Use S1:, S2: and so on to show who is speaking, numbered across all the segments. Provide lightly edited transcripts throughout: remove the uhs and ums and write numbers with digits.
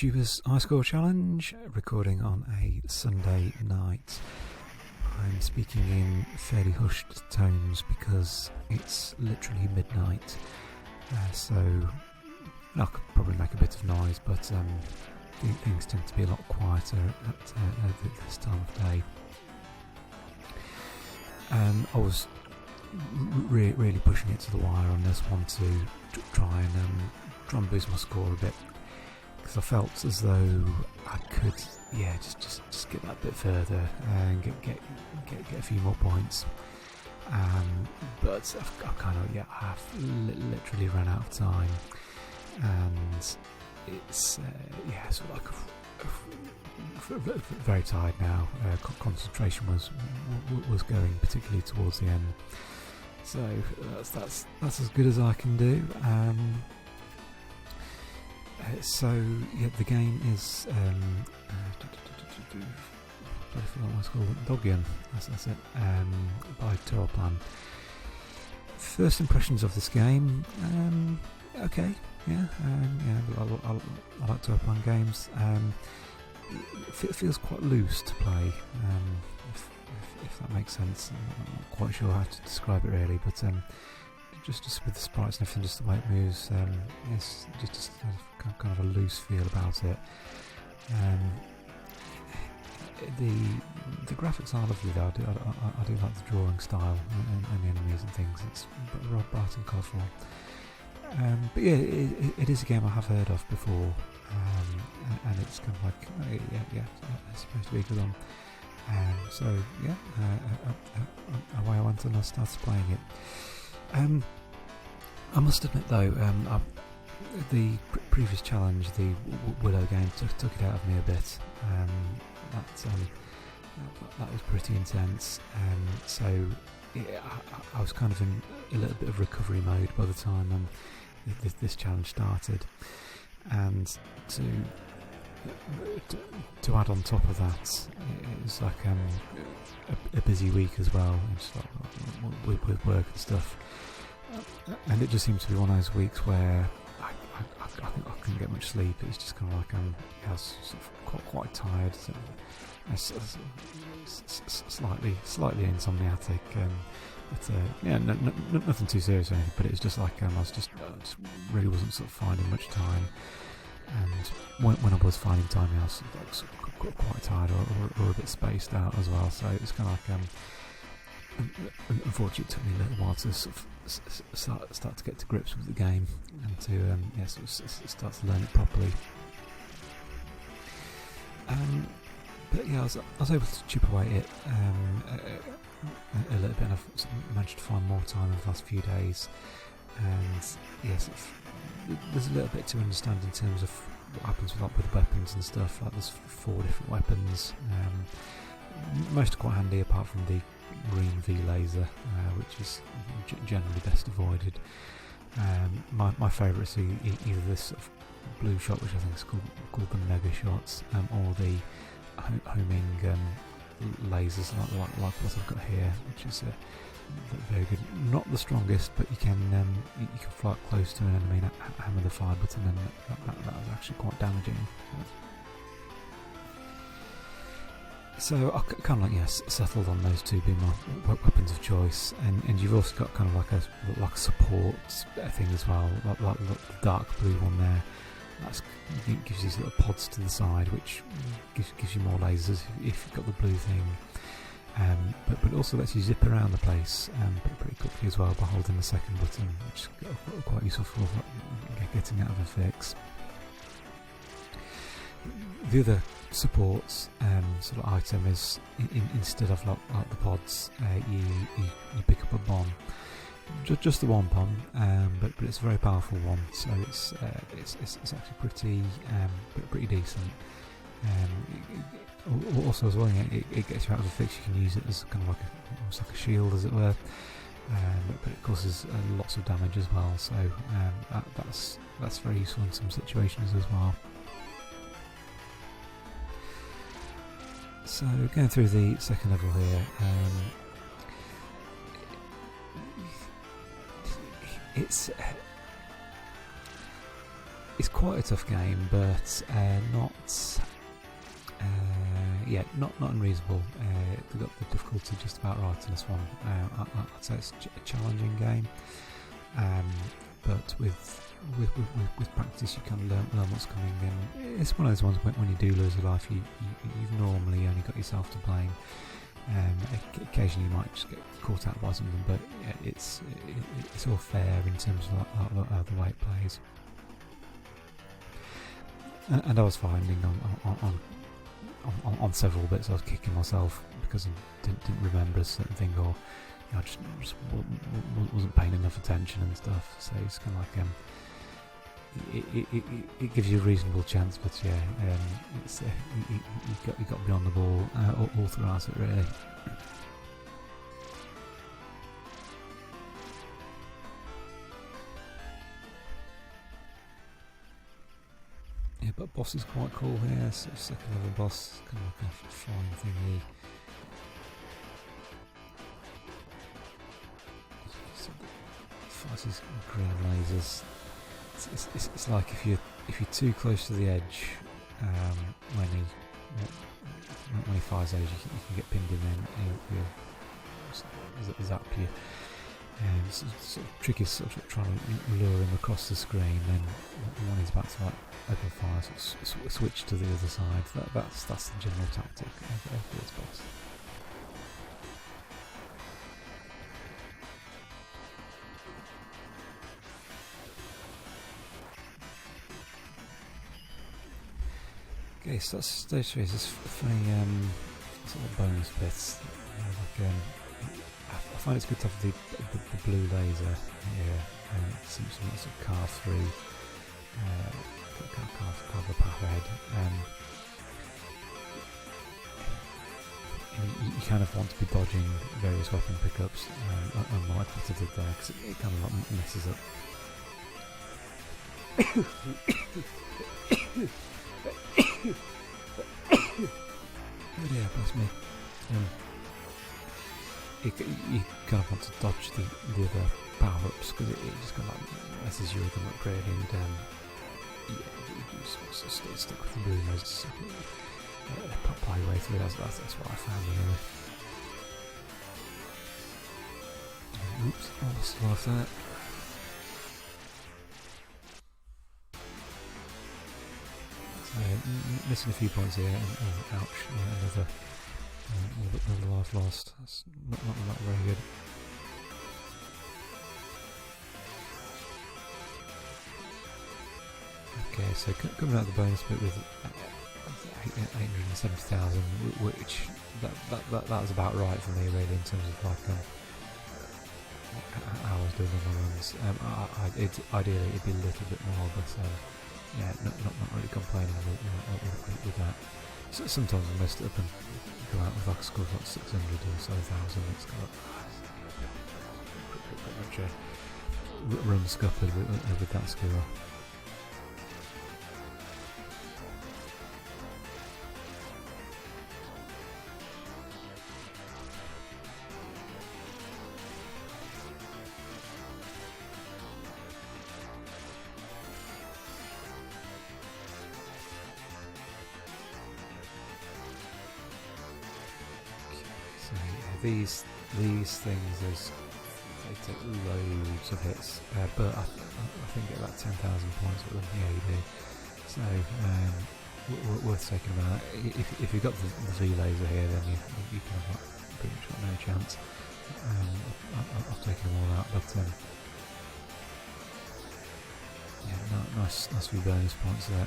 S1: YouTubers High Score Challenge, recording on a Sunday night. I'm speaking in fairly hushed tones because it's literally midnight, so I could probably make a bit of noise, but things tend to be a lot quieter at this time of day. I was really pushing it to the wire on this one to try and boost my score a bit, because I felt as though I could, just get that bit further and get a few more points. But I've kind of I've literally run out of time, and it's sort of like very tired now. Concentration was going particularly towards the end, so that's as good as I can do. The game is what's called Dogyuun. That's it. By Toaplan. First impressions of this game. Okay. I like Toaplan games. It feels quite loose to play. If that makes sense. I'm not quite sure how to describe it really, but just with the sprites and everything, just the way it moves, it's just kind of a loose feel about it. The graphics are lovely though. I do like the drawing style and the enemies and things. It's bright and colourful. But yeah, it is a game I have heard of before, and it's kind of like it's supposed to be good on. Away I went and I started playing it. I must admit though, the previous challenge, the Willow game, took it out of me a bit. That was pretty intense. I was kind of in a little bit of recovery mode by the time this challenge started, and to add on top of that, it was like a busy week as well, just like with work and stuff, and it just seemed to be one of those weeks where I couldn't get much sleep. It was just kind of like I was sort of quite tired, slightly insomniatic, nothing too serious or anything, but it was just like I just really wasn't sort of finding much time. And when I was finding time, I was sort of quite tired or a bit spaced out as well. So it was kind of like, unfortunately, it took me a little while to sort of start to get to grips with the game and to start to learn it properly. But yeah, I was able to chip away at it a little bit, and I've sort of managed to find more time over the last few days. And yes, there's a little bit to understand in terms of what happens with weapons and stuff. Like there's 4 different weapons. Most are quite handy, apart from the green V laser, which is generally best avoided. My favourite is either this sort of blue shot, which I think is called the mega shots, or the homing lasers like what I've got here, which is very good. Not the strongest, but you can fly up close to an enemy and hammer the fire button, and that was actually quite damaging. So I kind of settled on those two being my weapons of choice, and you've also got kind of like a support thing as well, like the dark blue one there. It gives you these little pods to the side, which gives you more lasers if you've got the blue thing. But also lets you zip around the place pretty quickly as well by holding the second button, which is quite useful for getting out of a fix. The other supports sort of item is instead of like the pods, you pick up a bomb. Just the one bomb, but it's a very powerful one. So it's actually pretty decent. Also as well, it gets you out of a fix. You can use it as kind of almost like a shield, as it were. But it causes lots of damage as well. So that's very useful in some situations as well. So going through the second level here, it's quite a tough game, but not not unreasonable. They got the difficulty just about right in this one. I'd say it's a challenging game, but with practice you can learn what's coming. And it's one of those ones when you do lose a life, you've normally only got yourself to blame. Occasionally you might just get caught out by something, but it's all fair in terms of the way it plays. And I was finding on several bits I was kicking myself because I didn't remember a certain thing, or I just wasn't paying enough attention and stuff. So it's kind of like it gives you a reasonable chance, but it's you got to be on the ball all throughout it, really. Yeah, but boss is quite cool here. So second level boss, kind of like a flying thingy. Fires these green lasers. It's like if you're too close to the edge when he fires those, you can get pinned in and he'll zap you. And it's sort of tricky, sort of trying to lure him across the screen. Then when he's about to open fire, sort of switch to the other side. That's the general tactic of this boss. Okay, so that's stage 3. This funny sort of bonus bits. I find it's good to have the blue laser here. Something that's sort of carve through, carve the path ahead. You kind of want to be dodging various weapon pickups, unlike what I did there, because it kind of like messes up. Oh dear, bless me. You kind of want to dodge the other power-ups because it just kind of like messes you with them up really, and you just stay stuck with the blue nose. Play your way through. That's what I found anyway. Oops, I lost life there. So missing a few points here, and ouch, another life lost. That's not very good. Okay, so coming out the bonus bit with 870,000, which that was about right for me really in terms of like how I was doing on my runs. Ideally it'd be a little bit more, but not really complaining with that. So sometimes I messed it up and go out with like a score of like 600 or so thousand. It's got pretty much run scuppered with that score. These things, they take loads of hits, but I think get about 10,000 points with them. Yeah, you do. So worth taking them out. If you've got the V laser here, then you can have pretty much got no chance. I've taken them all out, but nice few bonus points there. I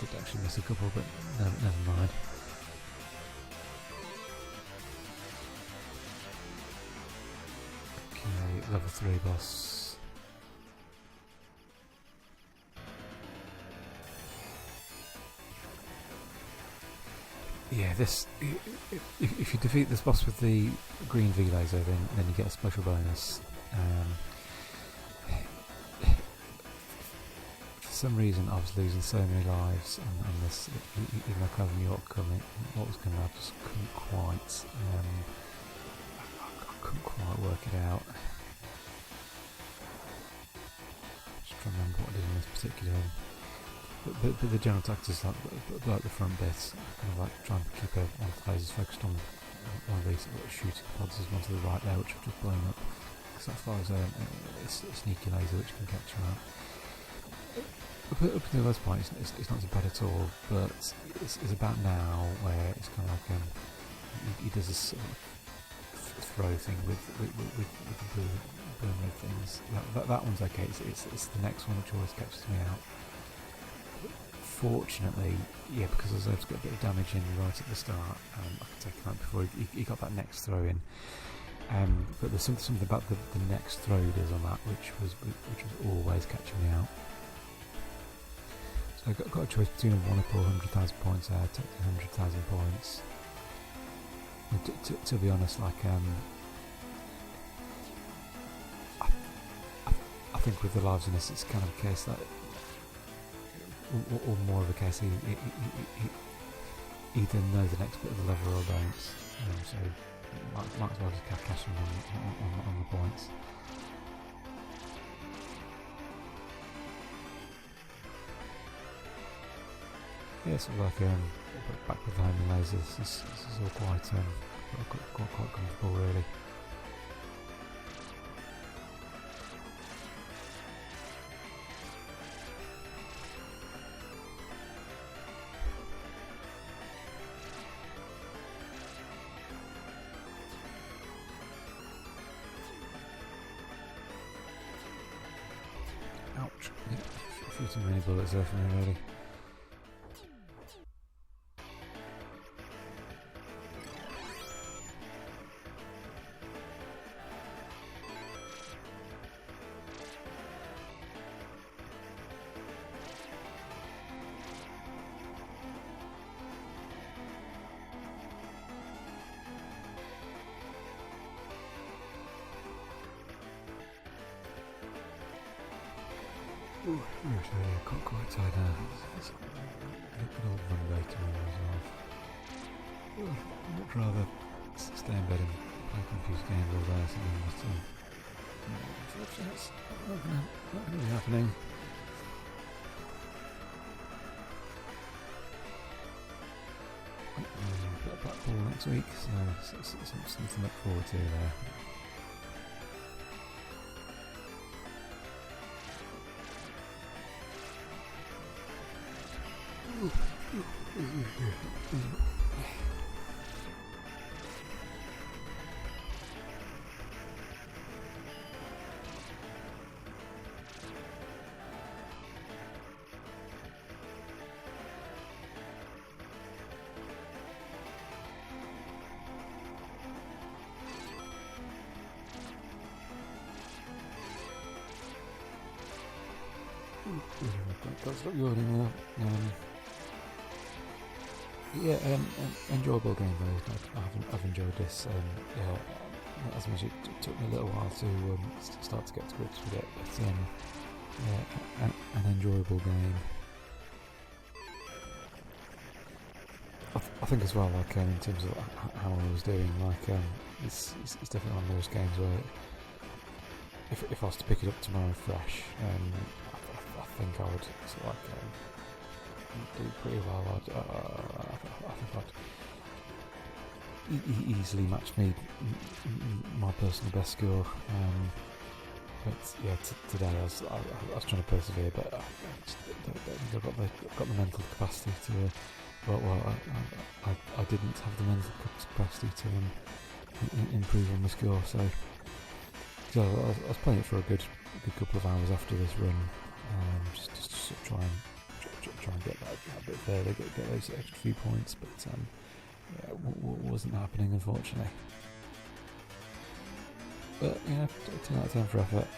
S1: did actually miss a couple, but never mind. Level 3 boss. Yeah, this. If you defeat this boss with the green V laser, then you get a special bonus. For some reason, I was losing so many lives on this. Even though Clever New York coming, what was going on, I just couldn't quite. I couldn't quite work it out. Remember what I did in this particular one. but the general tactics, like the front bit, kind of like trying to keep one of the lasers focused on one of these shooting pods. There's one to the right there which I've just blown up. So that fires a sneaky laser which can catch you out. Up until this point, it's not too bad at all, but it's about now where it's kind of like he does this sort of throw thing with the blue and red things. That one's okay. It's the next one which always catches me out. Fortunately, yeah, because I was able to get a bit of damage in right at the start, I could take him out before he got that next throw in. But there's something about the next throw he does on that which was always catching me out. So I got a choice between a 100,000 points there, taking 100,000 points. To be honest, like I think with the lives in this, it's kind of a case that, or more of a case, he either know the next bit of the level or don't. So might as well just cash him on the points. Yeah, sort of like back with the homing lasers. This is all quite comfortable, really. Ouch! Yeah, a few too many bullets there for me, really. Actually, quite tired now. It's a good old Monday tomorrow as well. I'd much rather stay in bed and play computer games all day or something, but unfortunately that's not going to be happening. Blackpool next week, so something to look forward to there. That's not your anymore. Enjoyable game though. I've enjoyed this. As much as it took me a little while to start to get to grips with it, but an enjoyable game. I think as well, like in terms of how I was doing, like it's definitely one of those games where if I was to pick it up tomorrow fresh, I think I would sort of like do pretty well. I think I'd easily match my personal best score. But yeah, today I was trying to persevere, but I just don't think I've got the mental capacity to. I didn't have the mental capacity to improve on the score. So I was playing it for a good couple of hours after this run, just to sort of try and get that bit further, get those extra few points, but wasn't happening, unfortunately. But 10 out of 10 for effort.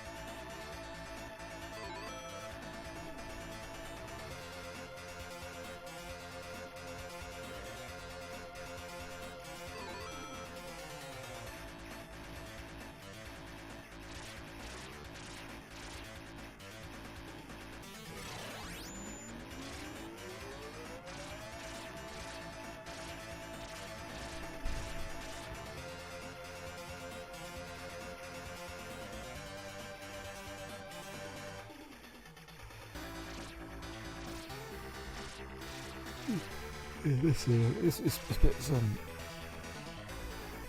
S1: This it's a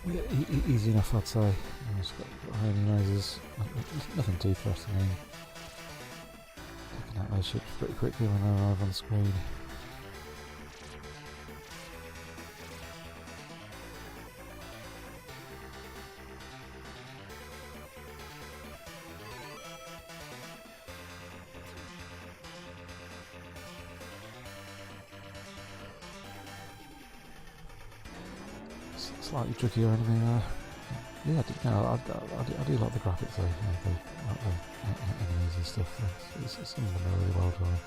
S1: bit easy enough, I'd say. It's got hairy noses, nothing too threatening. Taking out those ships pretty quickly when they arrive on screen. Slightly trickier enemy there. Yeah, I do like the graphics though. The enemies and stuff. Some of them are really well done.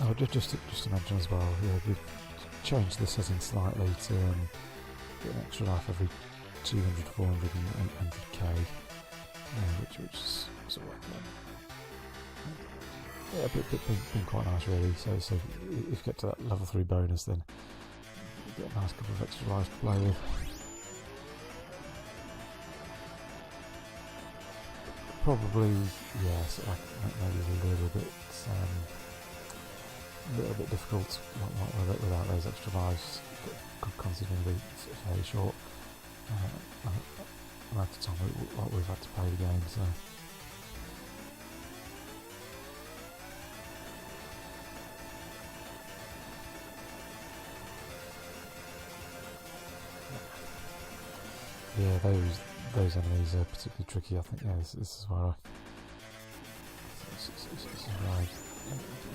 S1: Oh, just to mention as well, yeah, we've changed the settings slightly to get an extra life every 200, 400 and 800k, which is sort of been quite nice really. So if you get to that level 3 bonus, then you get a nice couple of extra lives to play with. Probably, yes, maybe a little bit difficult without those extra lives, considering the fairly short amount of time we've had to play the game. So yeah, those enemies are particularly tricky. I think this is where I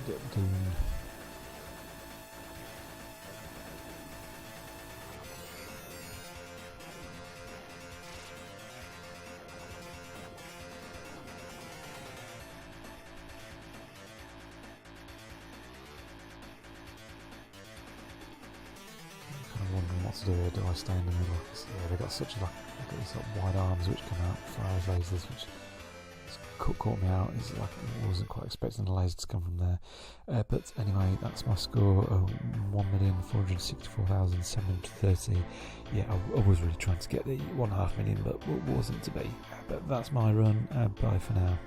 S1: get Dogyuun. What to do here? Do I stay in the middle? Yeah, they've got such these sort of wide arms which come out fire lasers, which caught me out. It's like I wasn't quite expecting the laser to come from there. But anyway, that's my score of 1,464,730. Yeah, I was really trying to get the 1.5 million, but wasn't to be. But that's my run. Bye for now.